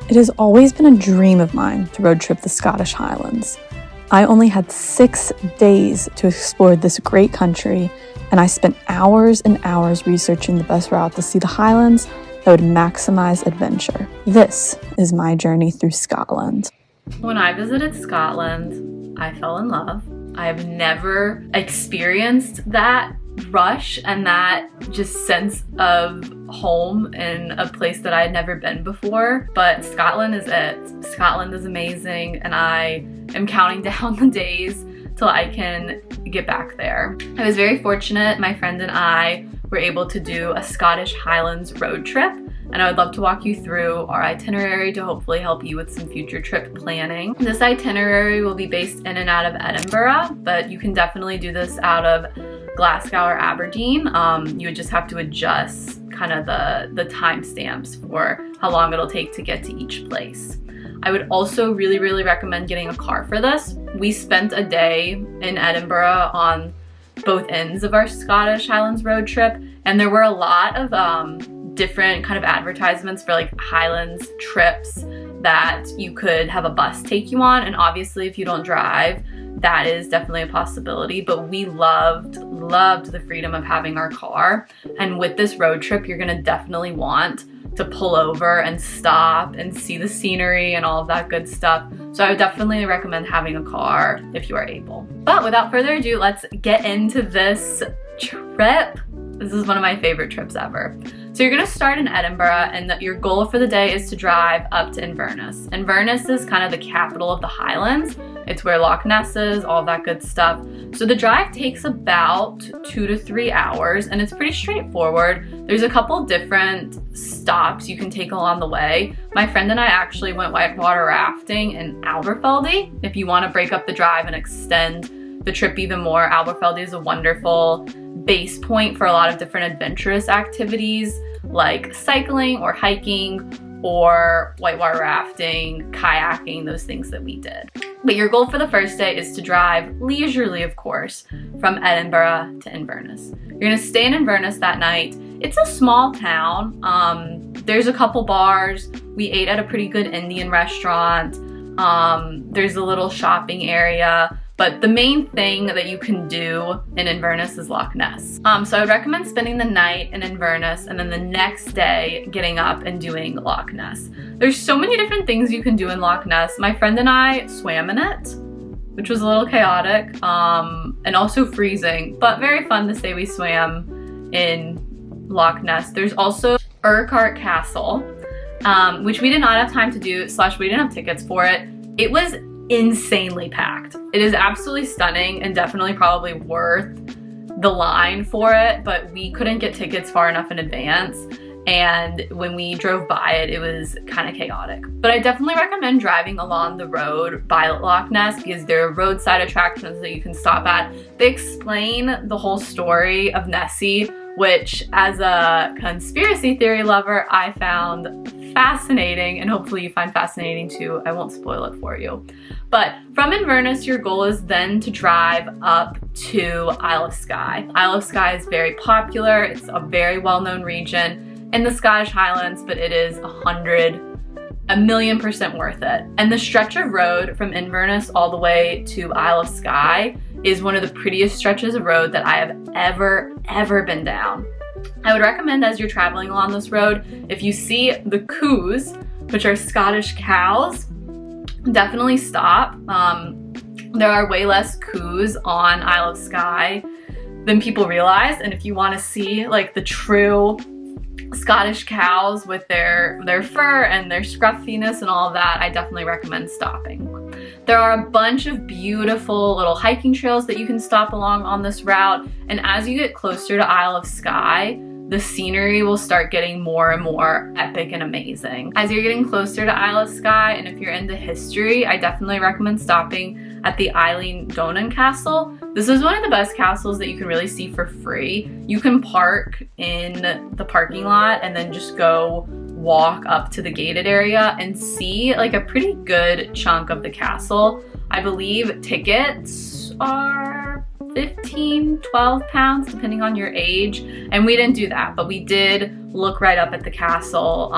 It has always been a dream of mine to road trip the Scottish Highlands. I only had 6 days to explore this great country, and I spent hours and hours researching the best route to see the Highlands that would maximize adventure. This is my journey through Scotland. When I visited Scotland, I fell in love. I've never experienced that rush and that just sense of home in a place that I had never been before. But Scotland is it. Scotland is amazing, and I am counting down the days till I can get back there. I was very fortunate. My friend and I were able to do a Scottish Highlands road trip, and I would love to walk you through our itinerary to hopefully help you with some future trip planning. This itinerary will be based in and out of Edinburgh, but you can definitely do this out of Glasgow or Aberdeen. You would just have to adjust kind of the timestamps for how long it'll take to get to each place. I would also really recommend getting a car for this. We spent a day in Edinburgh on both ends of our Scottish Highlands road trip, and there were a lot of different kind of advertisements for like Highlands trips that you could have a bus take you on, and obviously if you don't drive, that is definitely a possibility, but we loved the freedom of having our car. And with this road trip, you're gonna definitely want to pull over and stop and see the scenery and all of that good stuff. So I would definitely recommend having a car if you are able. But without further ado, let's get into this trip. This is one of my favorite trips ever. So you're gonna start in Edinburgh, and your goal for the day is to drive up to Inverness. Inverness is kind of the capital of the Highlands. It's where Loch Ness is, all that good stuff. So the drive takes about 2 to 3 hours, and it's pretty straightforward. There's a couple different stops you can take along the way. My friend and I actually went whitewater rafting in Aberfeldy. If you want to break up the drive and extend the trip even more, Aberfeldy is a wonderful base point for a lot of different adventurous activities like cycling or hiking or whitewater rafting, kayaking, those things that we did. But your goal for the first day is to drive leisurely, of course, from Edinburgh to Inverness. You're gonna stay in Inverness that night. It's a small town. There's a couple bars. We ate at a pretty good Indian restaurant. There's a little shopping area. But the main thing that you can do in Inverness is Loch Ness. So I would recommend spending the night in Inverness and then the next day getting up and doing Loch Ness. There's so many different things you can do in Loch Ness. My friend and I swam in it, which was a little chaotic and also freezing, but very fun to say we swam in Loch Ness. There's also Urquhart Castle, which we did not have time to do, / we didn't have tickets for it. It was insanely packed. It is absolutely stunning and definitely probably worth the line for it, but we couldn't get tickets far enough in advance, and when we drove by it, it was kind of chaotic. But I definitely recommend driving along the road by Loch Ness because there are roadside attractions that you can stop at. They explain the whole story of Nessie, which as a conspiracy theory lover, I found fascinating, and hopefully you find fascinating too. I won't spoil it for you. But from Inverness, your goal is then to drive up to Isle of Skye. Isle of Skye is very popular. It's a very well-known region in the Scottish Highlands, but it is 1,000,000% worth it. And the stretch of road from Inverness all the way to Isle of Skye is one of the prettiest stretches of road that I have ever been down. I would recommend as you're traveling along this road, if you see the coos, which are Scottish cows, definitely stop. There are way less coos on Isle of Skye than people realize, and if you want to see like the true Scottish cows with their fur and their scruffiness and all of that, I definitely recommend stopping. There are a bunch of beautiful little hiking trails that you can stop along on this route, and as you get closer to Isle of Skye, the scenery will start getting more and more epic and amazing. As you're getting closer to Isle of Skye, and if you're into history, I definitely recommend stopping at the Eilean Donan Castle. This is one of the best castles that you can really see for free. You can park in the parking lot and then just go walk up to the gated area and see like a pretty good chunk of the castle. I believe tickets are 15, 12 pounds depending on your age, and we didn't do that, but we did look right up at the castle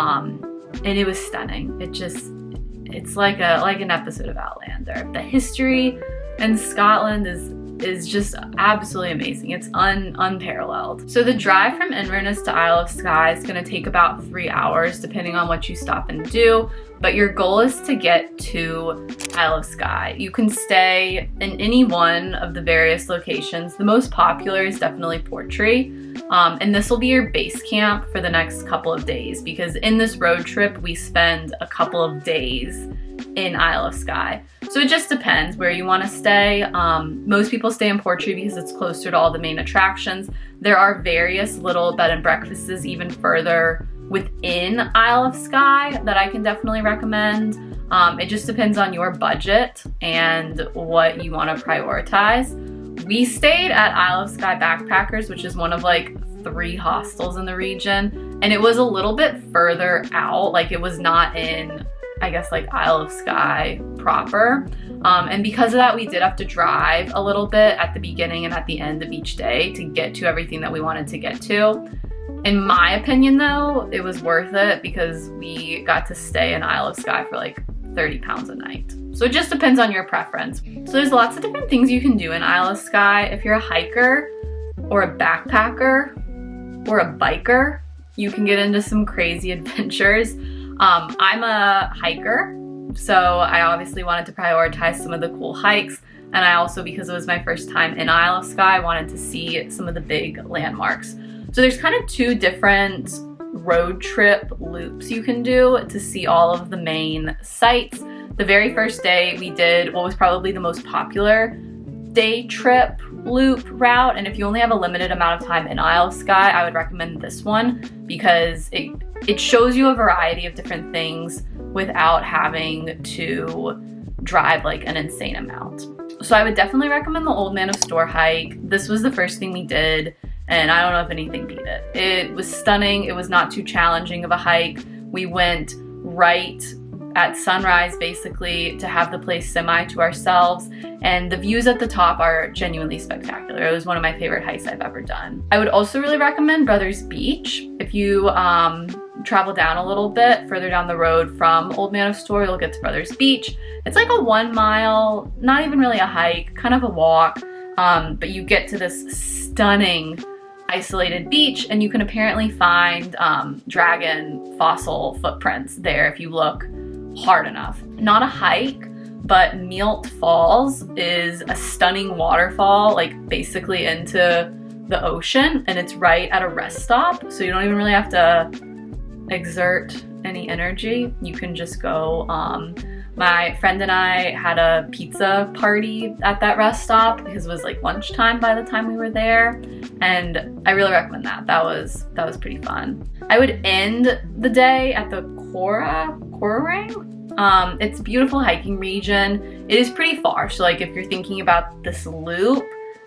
and it was stunning. It's like an episode of Outlander. The history in Scotland is just absolutely amazing. It's unparalleled. So the drive from Inverness to Isle of Skye is gonna take about 3 hours depending on what you stop and do, but your goal is to get to Isle of Skye. You can stay in any one of the various locations. The most popular is definitely Portree, and this will be your base camp for the next couple of days, because in this road trip we spend a couple of days in Isle of Skye. So it just depends where you want to stay. Most people stay in Portree because it's closer to all the main attractions. There are various little bed and breakfasts even further within Isle of Skye that I can definitely recommend. It just depends on your budget and what you want to prioritize. We stayed at Isle of Skye Backpackers, which is one of like 3 hostels in the region, and it was a little bit further out. Like, it was not in, I guess, like Isle of Skye proper. And because of that, we did have to drive a little bit at the beginning and at the end of each day to get to everything that we wanted to get to. In my opinion though, it was worth it because we got to stay in Isle of Skye for like £30 a night. So it just depends on your preference. So there's lots of different things you can do in Isle of Skye. If you're a hiker or a backpacker or a biker, you can get into some crazy adventures. I'm a hiker, so I obviously wanted to prioritize some of the cool hikes, and I also, because it was my first time in Isle of Skye, wanted to see some of the big landmarks. So there's kind of 2 different road trip loops you can do to see all of the main sites. The very first day we did what was probably the most popular day trip loop route, and if you only have a limited amount of time in Isle of Skye, I would recommend this one because it shows you a variety of different things without having to drive like an insane amount. So I would definitely recommend the Old Man of Storr hike. This was the first thing we did, and I don't know if anything beat it. It was stunning. It was not too challenging of a hike. We went right at sunrise basically to have the place semi to ourselves, and the views at the top are genuinely spectacular. It was one of my favorite hikes I've ever done. I would also really recommend Brothers Beach. If you travel down a little bit further down the road from Old Man of Storr, you'll get to Brothers Beach. It's like a 1 mile, not even really a hike, kind of a walk, but you get to this stunning isolated beach, and you can apparently find dragon fossil footprints there if you look hard enough. Not a hike, but Mealt Falls is a stunning waterfall, like basically into the ocean, and it's right at a rest stop, so you don't even really have to exert any energy. You can just go. My friend and I had a pizza party at that rest stop because it was like lunchtime by the time we were there, and I really recommend that. That was pretty fun. I would end the day at the Quarrang. It's a beautiful hiking region. It is pretty far, so like if you're thinking about this loop,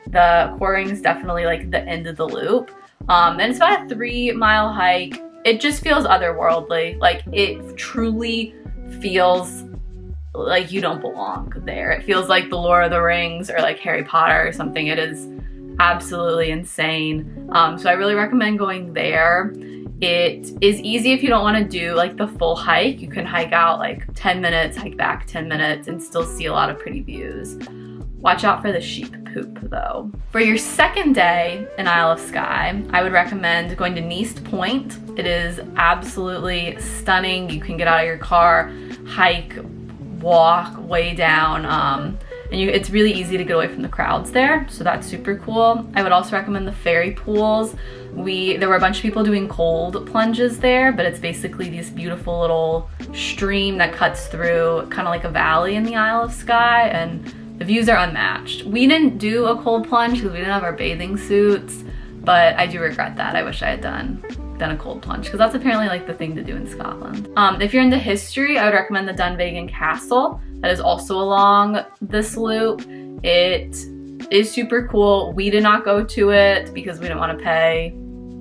the Quarrang is definitely like the end of the loop. And it's about a 3 mile hike. It just feels otherworldly. Like, it truly feels like you don't belong there. It feels like the Lord of the Rings or like Harry Potter or something. It is absolutely insane. So I really recommend going there. It is easy if you don't want to do like the full hike. You can hike out like 10 minutes, hike back 10 minutes, and still see a lot of pretty views. Watch out for the sheep poop though. For your second day in Isle of Skye, I would recommend going to Neast Point. It is absolutely stunning. You can get out of your car, hike, walk way down, and it's really easy to get away from the crowds there, so that's super cool. I would also recommend the fairy pools. There were a bunch of people doing cold plunges there, but it's basically this beautiful little stream that cuts through kind of like a valley in the Isle of Skye, and the views are unmatched. We didn't do a cold plunge because we didn't have our bathing suits, but I do regret that. I wish I had done a cold plunge because that's apparently like the thing to do in Scotland. If you're into history, I would recommend the Dunvegan Castle. That is also along this loop. It is super cool. We did not go to it because we didn't want to pay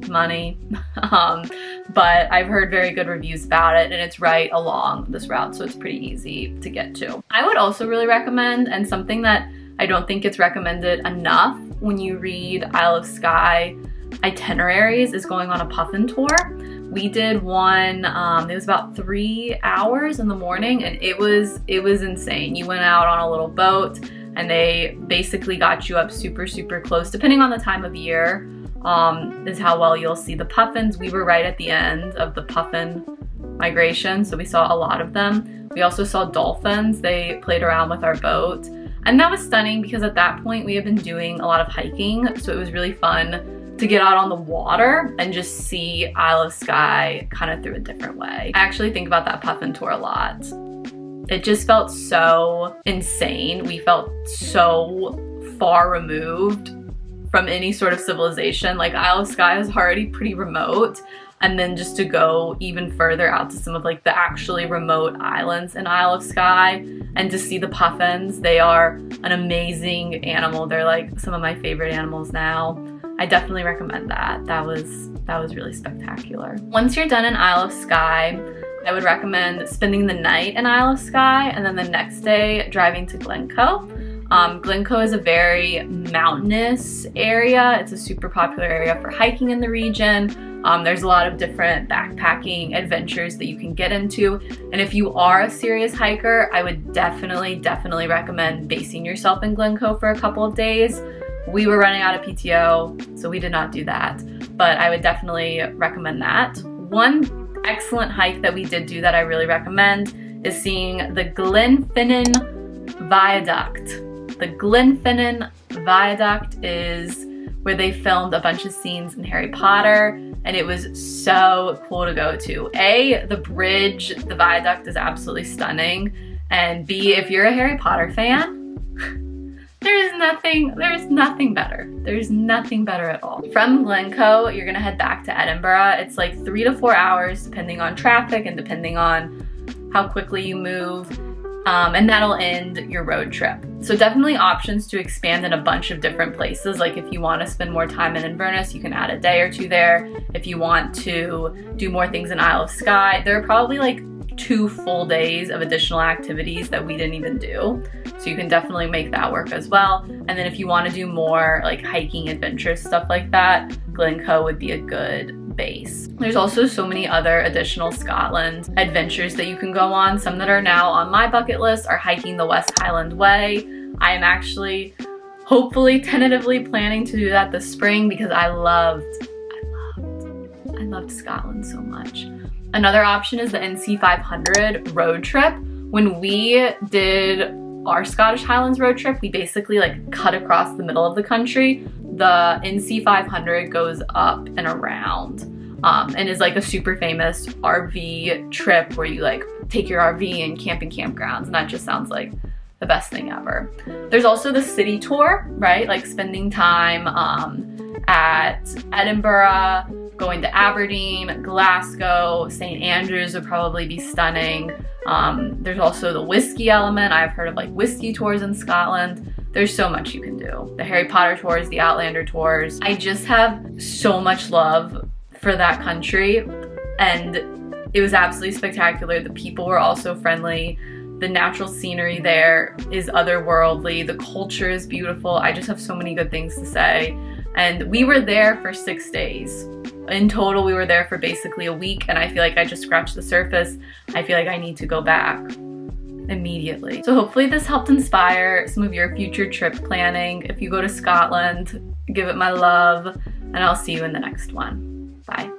money, but I've heard very good reviews about it, and it's right along this route, so it's pretty easy to get to. I would also really recommend, and something that I don't think it's recommended enough when you read Isle of Skye itineraries, is going on a puffin tour. We did one, it was about 3 hours in the morning, and it was insane. You went out on a little boat and they basically got you up super, super close, depending on the time of year, is how well you'll see the puffins. We were right at the end of the puffin migration, so we saw a lot of them. We also saw dolphins. They played around with our boat, and that was stunning because at that point we had been doing a lot of hiking, so it was really fun to get out on the water and just see Isle of Skye kind of through a different way. I actually think about that puffin tour a lot. It just felt so insane. We felt so far removed from any sort of civilization. Like, Isle of Skye is already pretty remote, and then just to go even further out to some of like the actually remote islands in Isle of Skye and to see the puffins. They are an amazing animal. They're like some of my favorite animals now. I definitely recommend that. That was really spectacular. Once you're done in Isle of Skye, I would recommend spending the night in Isle of Skye and then the next day driving to Glencoe. Glencoe is a very mountainous area. It's a super popular area for hiking in the region. There's a lot of different backpacking adventures that you can get into. And if you are a serious hiker, I would definitely recommend basing yourself in Glencoe for a couple of days. We were running out of PTO, so we did not do that, but I would definitely recommend that. One excellent hike that we did do that I really recommend is seeing the Glenfinnan Viaduct. The Glenfinnan Viaduct is where they filmed a bunch of scenes in Harry Potter, and it was so cool to go to. A, the bridge, the viaduct is absolutely stunning, and B, if you're a Harry Potter fan, there's nothing better. There's nothing better at all. From Glencoe, you're gonna head back to Edinburgh. It's like 3 to 4 hours, depending on traffic and depending on how quickly you move. And that'll end your road trip. So definitely options to expand in a bunch of different places. Like if you want to spend more time in Inverness, you can add a day or two there. If you want to do more things in Isle of Skye, there are probably like 2 full days of additional activities that we didn't even do. So you can definitely make that work as well. And then if you want to do more like hiking adventures, stuff like that, Glencoe would be a good base. There's also so many other additional Scotland adventures that you can go on. Some that are now on my bucket list are hiking the West Highland Way. I am actually hopefully tentatively planning to do that this spring because I loved Scotland so much. Another option is the NC 500 road trip. When we did our Scottish Highlands road trip, we basically like cut across the middle of the country. The NC 500 goes up and around and is like a super famous RV trip where you like take your RV and camp in campgrounds, and that just sounds like the best thing ever. There's also the city tour, right? Like spending time at Edinburgh, going to Aberdeen, Glasgow, St. Andrews would probably be stunning. There's also the whiskey element. I've heard of like whiskey tours in Scotland. There's so much you can do. The Harry Potter tours, the Outlander tours. I just have so much love for that country, and it was absolutely spectacular. The people were also friendly. The natural scenery there is otherworldly. The culture is beautiful. I just have so many good things to say. And we were there for 6 days. In total, we were there for basically a week, and I feel like I just scratched the surface. I feel like I need to go back immediately. So hopefully this helped inspire some of your future trip planning. If you go to Scotland, give it my love, and I'll see you in the next one. Bye.